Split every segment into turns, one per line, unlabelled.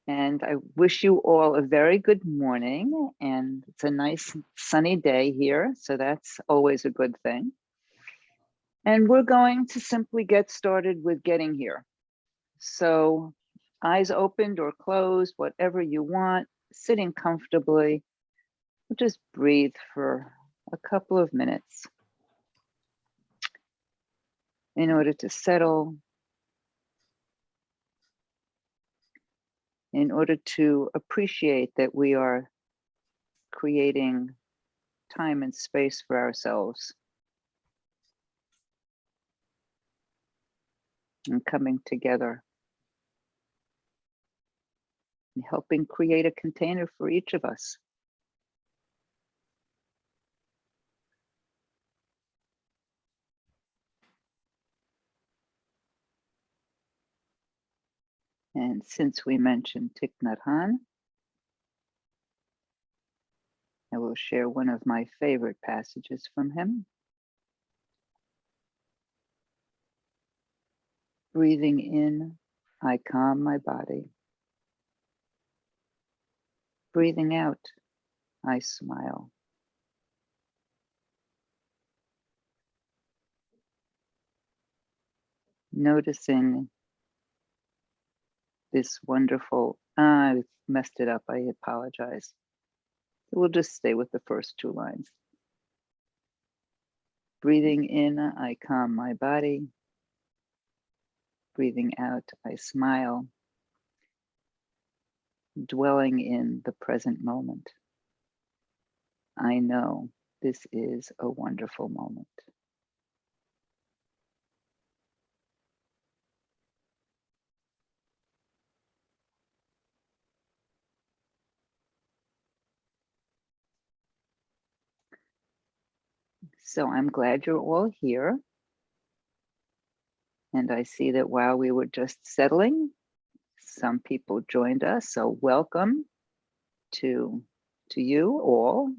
And I wish you all a very good morning. And it's a nice sunny day here, so that's always a good thing. And we're going to simply get started with getting here. So eyes opened or closed, whatever you want, sitting comfortably. Just breathe for a couple of minutes in order to settle, in order to appreciate that we are creating time and space for ourselves and coming together and helping create a container for each of us. And since we mentioned Thich Nhat Hanh, I will share one of my favorite passages from him. Breathing in, I calm my body. Breathing out, I smile. Noticing this wonderful, I messed it up, I apologize. We'll just stay with the first two lines. Breathing in, I calm my body. Breathing out, I smile. Dwelling in the present moment. I know this is a wonderful moment. So I'm glad you're all here. And I see that while we were just settling, some people joined us. So welcome to you all,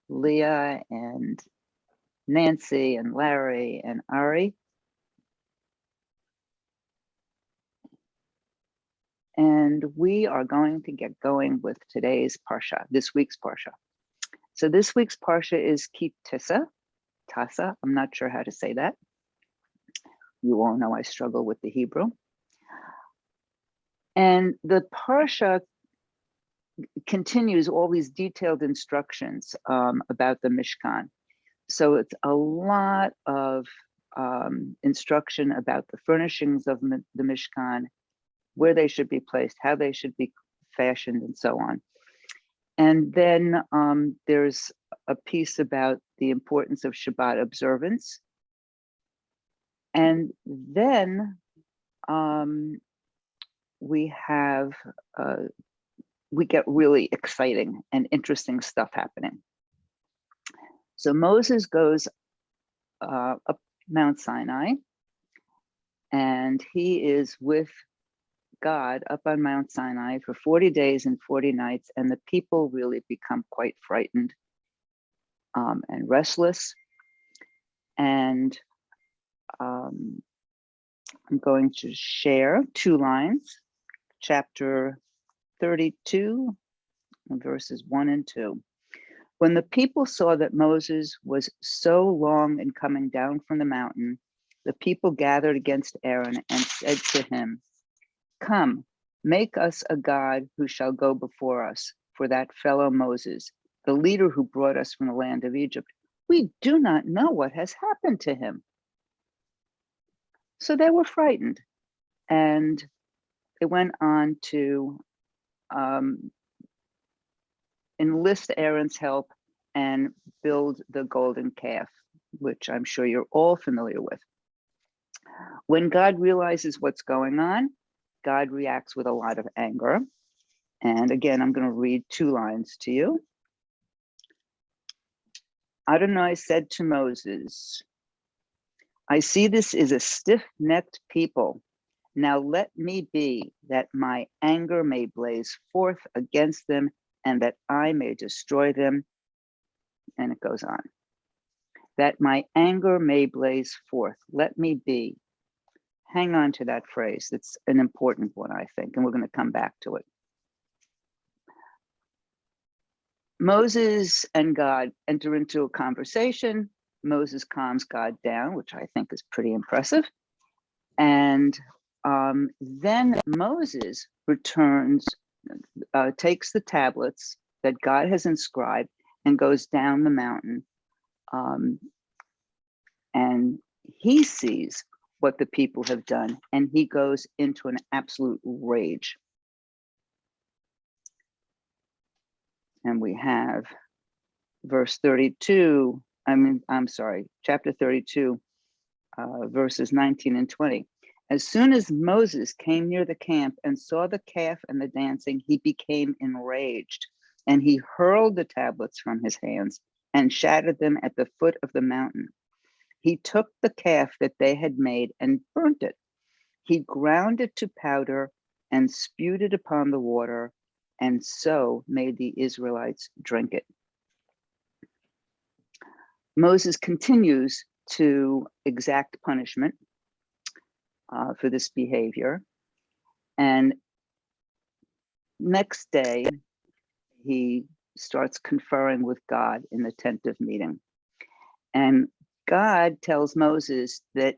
Leah and Nancy and Larry and Ari. And we are going to get going with today's Parsha, this week's Parsha. So this week's Parsha is Ki Tisa, Tasa. I'm not sure how to say that. You all know I struggle with the Hebrew. And the Parsha continues all these detailed instructions about the Mishkan. So it's a lot of instruction about the furnishings of the Mishkan, where they should be placed, how they should be fashioned, and so on. And then there's a piece about the importance of Shabbat observance. And then we get really exciting and interesting stuff happening. So Moses goes up Mount Sinai, and he is with God up on Mount Sinai for 40 days and 40 nights, and the people really become quite frightened and restless. And I'm going to share two lines, chapter 32, verses 1 and 2. When the people saw that Moses was so long in coming down from the mountain, the people gathered against Aaron and said to him, "Come, make us a god who shall go before us, for that fellow Moses, the leader who brought us from the land of Egypt. We do not know what has happened to him." So they were frightened, and they went on to enlist Aaron's help and build the golden calf, which I'm sure you're all familiar with. When God realizes what's going on, God reacts with a lot of anger. And again, I'm going to read two lines to you. Adonai said to Moses, "I see this is a stiff-necked people. Now let me be, that my anger may blaze forth against them, and that I may destroy them." And it goes on. That my anger may blaze forth. Let me be. Hang on to that phrase. It's an important one, I think, and we're going to come back to it. Moses and God enter into a conversation. Moses calms God down, which I think is pretty impressive. And then Moses returns, takes the tablets that God has inscribed and goes down the mountain. And he sees what the people have done, and he goes into an absolute rage. And we have verse 32, chapter 32, verses 19 and 20. As soon as Moses came near the camp and saw the calf and the dancing, he became enraged, and he hurled the tablets from his hands and shattered them at the foot of the mountain. He took the calf that they had made and burnt it. He ground it to powder and spewed it upon the water, and so made the Israelites drink it. Moses continues to exact punishment for this behavior. And next day, he starts conferring with God in the tent of meeting. And God tells Moses that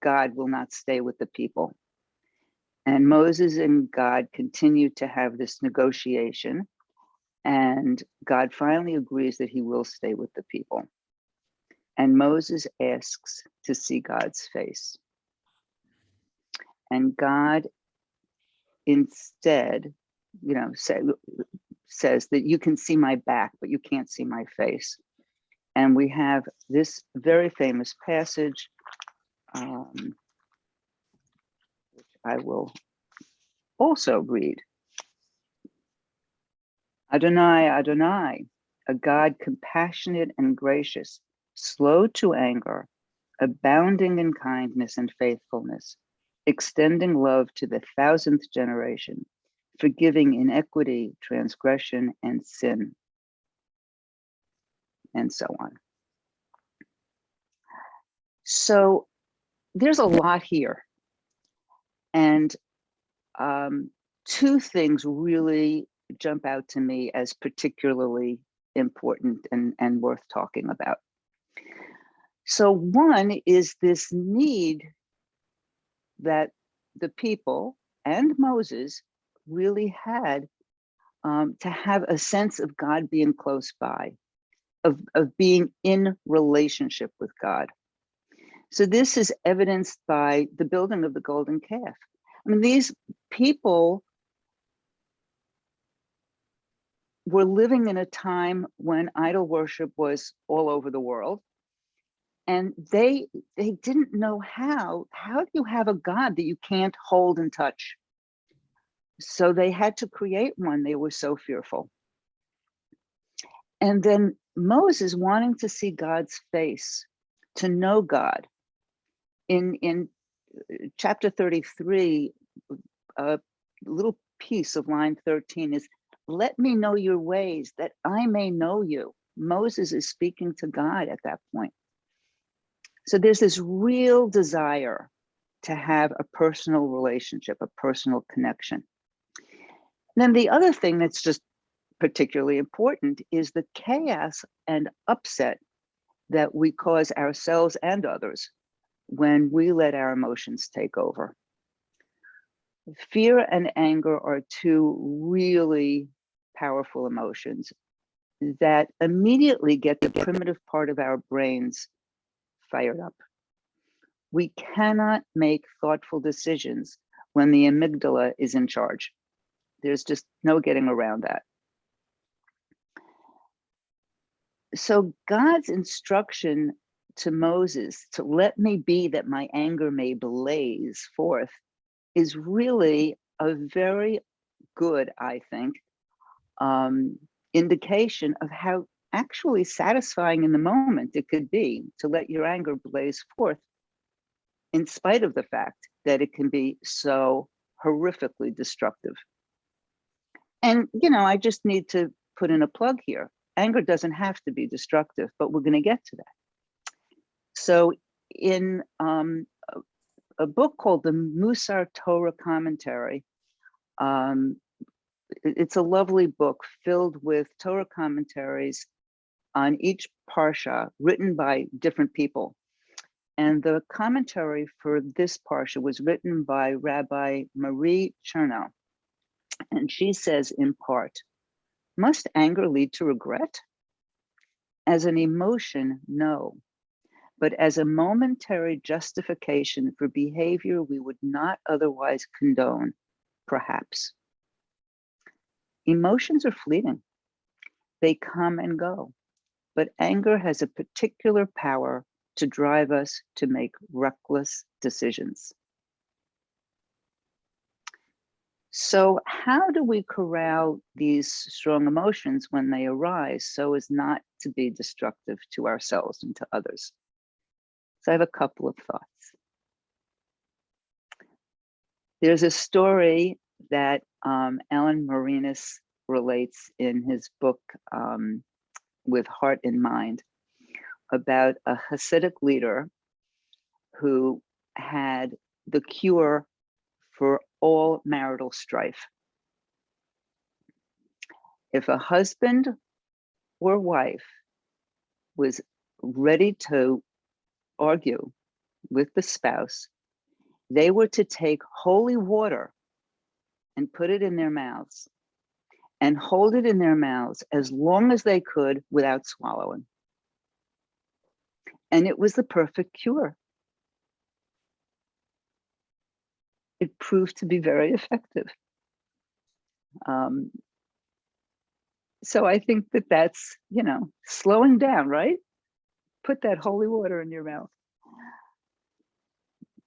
God will not stay with the people. And Moses and God continue to have this negotiation. And God finally agrees that he will stay with the people. And Moses asks to see God's face. And God instead, says that you can see my back, but you can't see my face. And we have this very famous passage, which I will also read. Adonai, Adonai, a God compassionate and gracious, slow to anger, abounding in kindness and faithfulness, extending love to the 1,000th generation, forgiving iniquity, transgression, and sin, and so on. So there's a lot here. And two things really jump out to me as particularly important and worth talking about. So one is this need that the people and Moses really had to have a sense of God being close by, of being in relationship with God. So this is evidenced by the building of the golden calf. I mean, these people were living in a time when idol worship was all over the world. And they didn't know how do you have a God that you can't hold and touch? So they had to create one. They were so fearful. And then Moses wanting to see God's face, to know God. In chapter 33, a little piece of line 13 is, let me know your ways that I may know you. Moses is speaking to God at that point. So there's this real desire to have a personal relationship, a personal connection. And then the other thing that's just particularly important is the chaos and upset that we cause ourselves and others when we let our emotions take over. Fear and anger are two really powerful emotions that immediately get the primitive part of our brains fired up. We cannot make thoughtful decisions when the amygdala is in charge. There's just no getting around that. So God's instruction to Moses to let me be that my anger may blaze forth is really a very good, I think, indication of how actually satisfying in the moment it could be to let your anger blaze forth, in spite of the fact that it can be so horrifically destructive. And, I just need to put in a plug here. Anger doesn't have to be destructive, but we're going to get to that. So in a book called the Musar Torah Commentary, it's a lovely book filled with Torah commentaries on each Parsha written by different people. And the commentary for this Parsha was written by Rabbi Marie Chernow. And she says in part, must anger lead to regret? As an emotion, no. But as a momentary justification for behavior we would not otherwise condone, perhaps. Emotions are fleeting. They come and go. But anger has a particular power to drive us to make reckless decisions. So how do we corral these strong emotions when they arise so as not to be destructive to ourselves and to others? So I have a couple of thoughts. There's a story that Alan Marinus relates in his book, With Heart in Mind, about a Hasidic leader who had the cure for all marital strife. If a husband or wife was ready to argue with the spouse, they were to take holy water and put it in their mouths and hold it in their mouths as long as they could without swallowing. And it was the perfect cure. It proved to be very effective. So I think that that's, slowing down, right? Put that holy water in your mouth.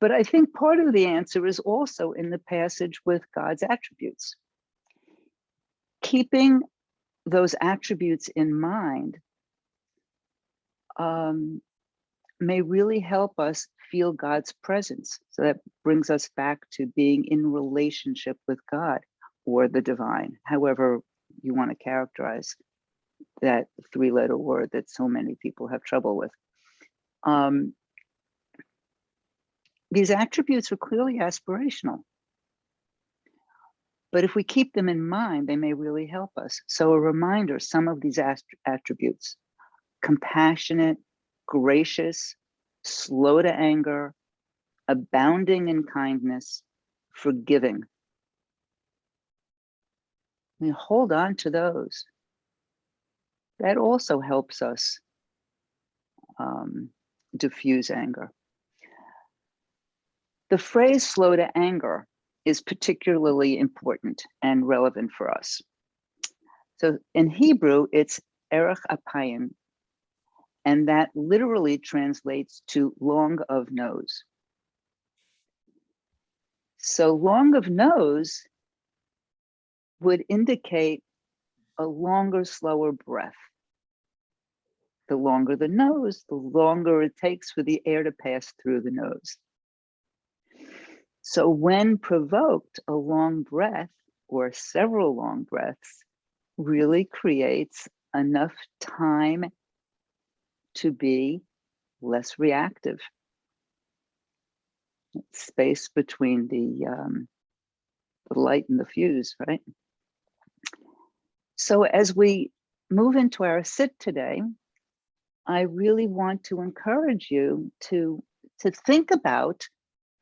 But I think part of the answer is also in the passage with God's attributes. Keeping those attributes in mind may really help us feel God's presence. So that brings us back to being in relationship with God or the divine, however you want to characterize that three-letter word that so many people have trouble with. These attributes are clearly aspirational. But if we keep them in mind, they may really help us. So a reminder, some of these attributes: compassionate, gracious, slow to anger, abounding in kindness, forgiving. Hold on to those. That also helps us diffuse anger. The phrase slow to anger is particularly important and relevant for us. So in Hebrew, it's erech apayim, and that literally translates to long of nose. So long of nose would indicate a longer, slower breath. The longer the nose, the longer it takes for the air to pass through the nose. So when provoked, a long breath or several long breaths really creates enough time to be less reactive. Space between the light and the fuse, right? So as we move into our sit today, I really want to encourage you to think about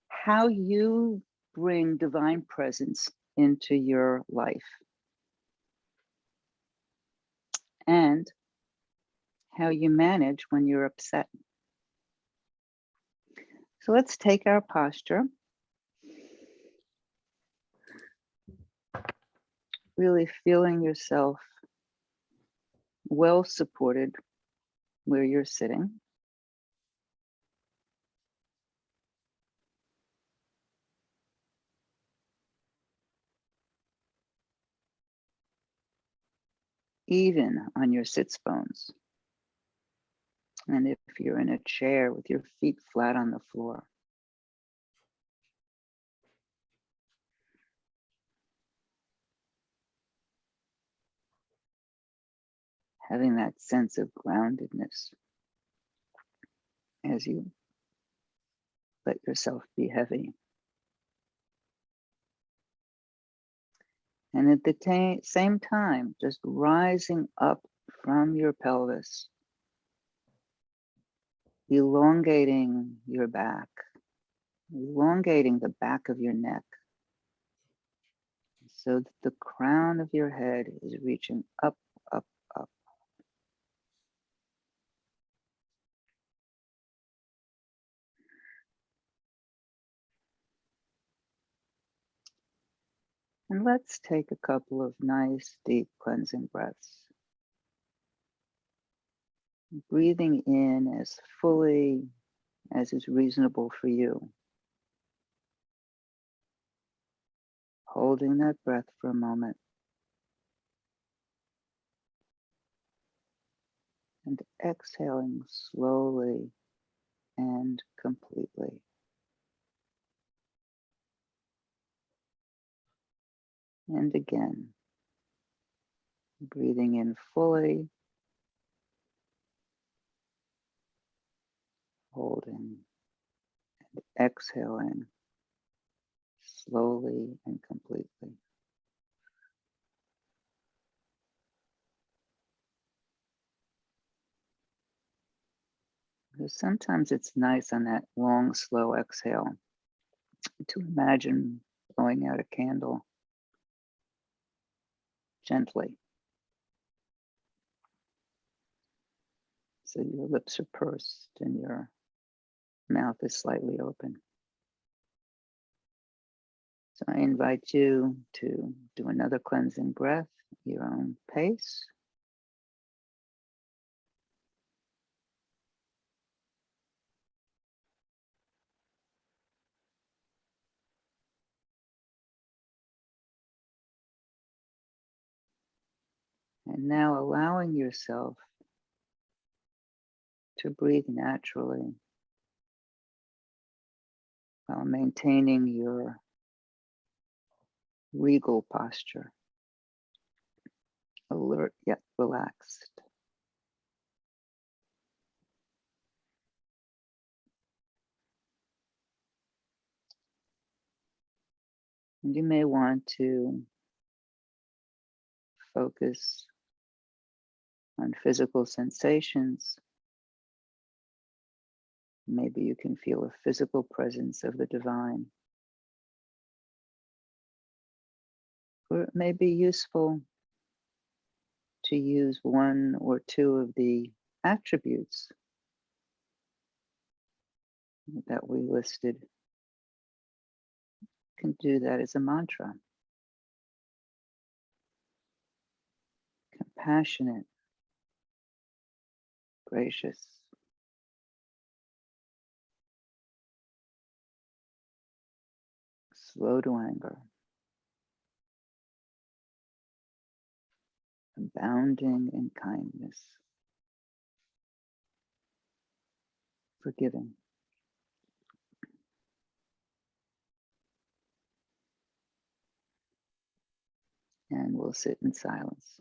how you bring divine presence into your life and how you manage when you're upset. So let's take our posture. Really feeling yourself well supported where you're sitting. Even on your sits bones. And if you're in a chair with your feet flat on the floor. Having that sense of groundedness as you let yourself be heavy. And at the same time, just rising up from your pelvis, elongating your back, elongating the back of your neck so that the crown of your head is reaching up, up, up. And let's take a couple of nice, deep cleansing breaths. Breathing in as fully as is reasonable for you. Holding that breath for a moment. And exhaling slowly and completely. And again, breathing in fully, holding, and exhaling slowly and completely. Because sometimes it's nice on that long, slow exhale to imagine blowing out a candle gently. So your lips are pursed and your mouth is slightly open. So I invite you to do another cleansing breath, your own pace. And now allowing yourself to breathe naturally while maintaining your regal posture, alert yet relaxed. And you may want to focus on physical sensations. Maybe you can feel a physical presence of the divine. Or it may be useful to use one or two of the attributes that we listed. You can do that as a mantra. Compassionate, gracious, slow to anger, abounding in kindness, forgiving. And we'll sit in silence.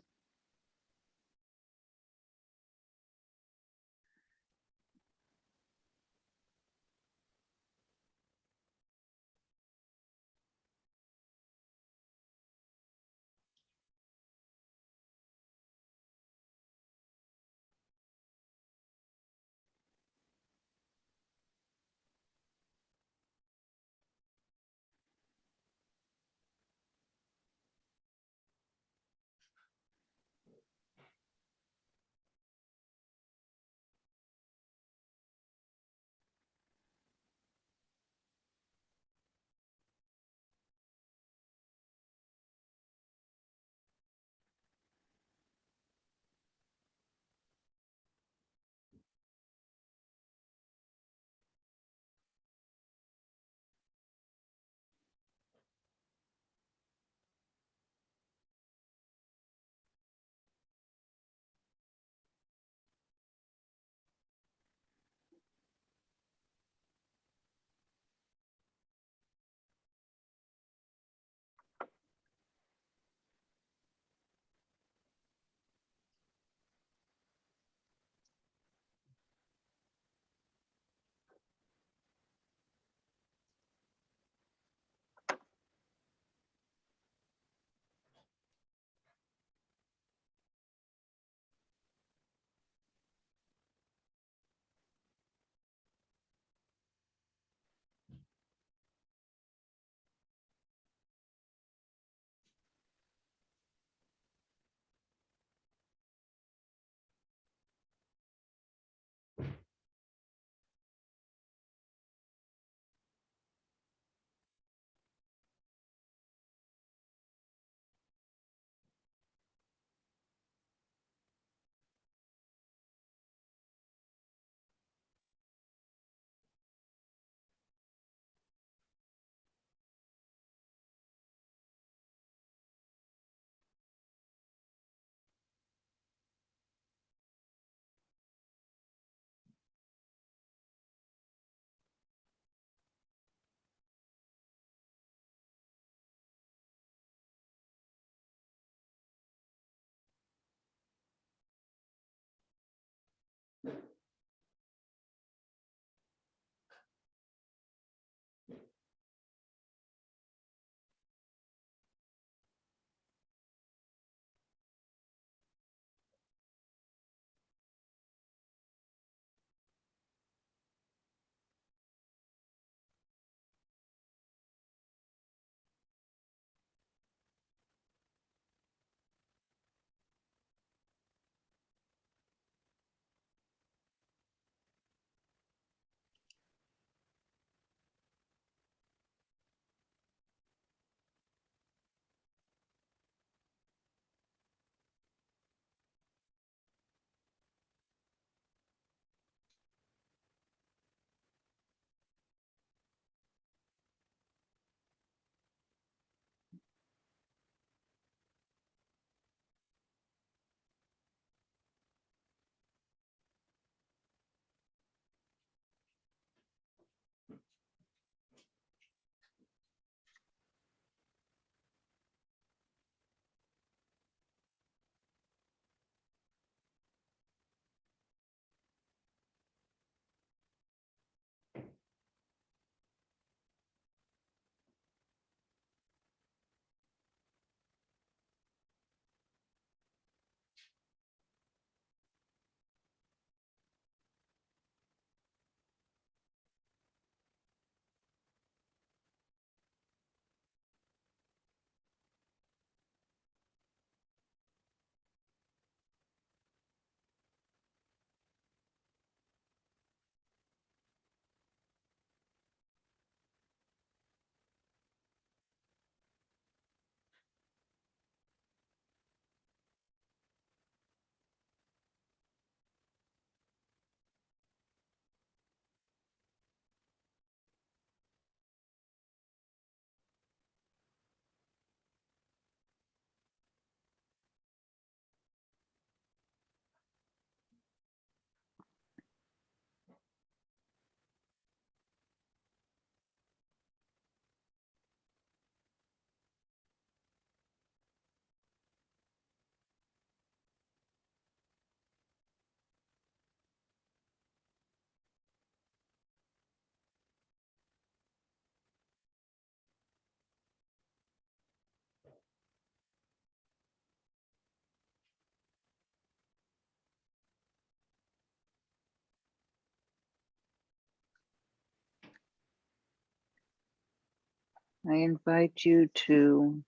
I invite you to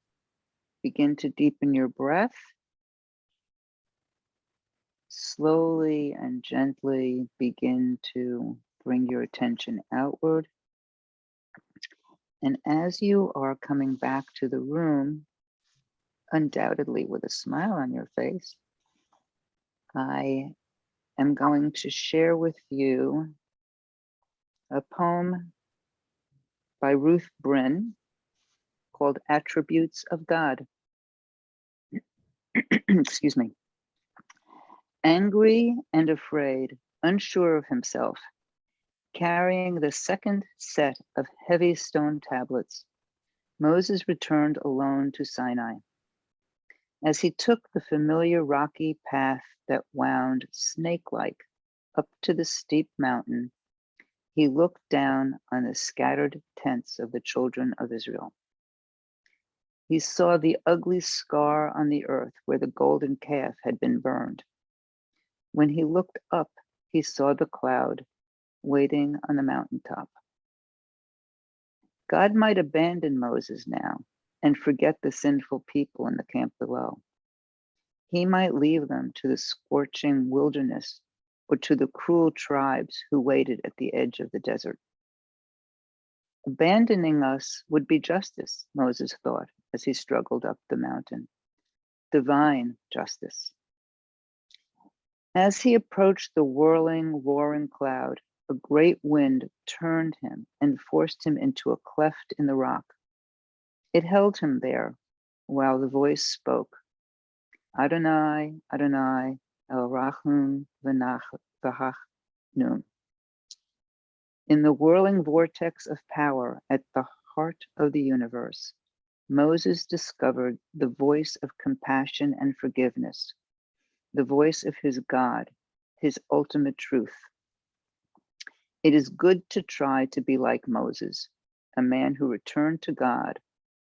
begin to deepen your breath. Slowly and gently begin to bring your attention outward. And as you are coming back to the room, undoubtedly with a smile on your face, I am going to share with you a poem by Ruth Bryn called Attributes of God. Excuse me. Angry and afraid, unsure of himself, carrying the second set of heavy stone tablets, Moses returned alone to Sinai. As he took the familiar rocky path that wound snake-like up to the steep mountain, he looked down on the scattered tents of the children of Israel. He saw the ugly scar on the earth where the golden calf had been burned. When he looked up, he saw the cloud waiting on the mountaintop. God might abandon Moses now and forget the sinful people in the camp below. He might leave them to the scorching wilderness or to the cruel tribes who waited at the edge of the desert. Abandoning us would be justice, Moses thought as he struggled up the mountain. Divine justice. As he approached the whirling, roaring cloud, a great wind turned him and forced him into a cleft in the rock. It held him there while the voice spoke. Adonai, Adonai, El Rachum V'Hachnun. In the whirling vortex of power at the heart of the universe, Moses discovered the voice of compassion and forgiveness, the voice of his God, his ultimate truth. It is good to try to be like Moses, a man who returned to God,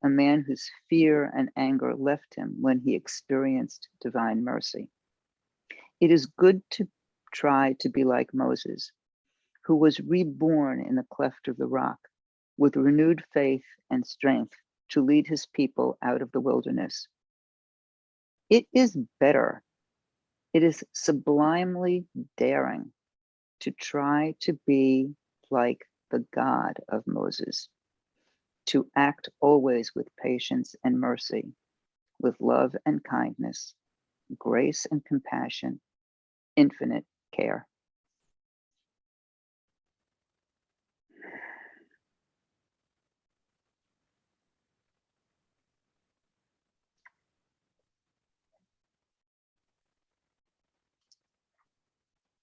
a man whose fear and anger left him when he experienced divine mercy. It is good to try to be like Moses, who was reborn in the cleft of the rock with renewed faith and strength to lead his people out of the wilderness. It is better, it is sublimely daring to try to be like the God of Moses, to act always with patience and mercy, with love and kindness, grace and compassion, infinite care.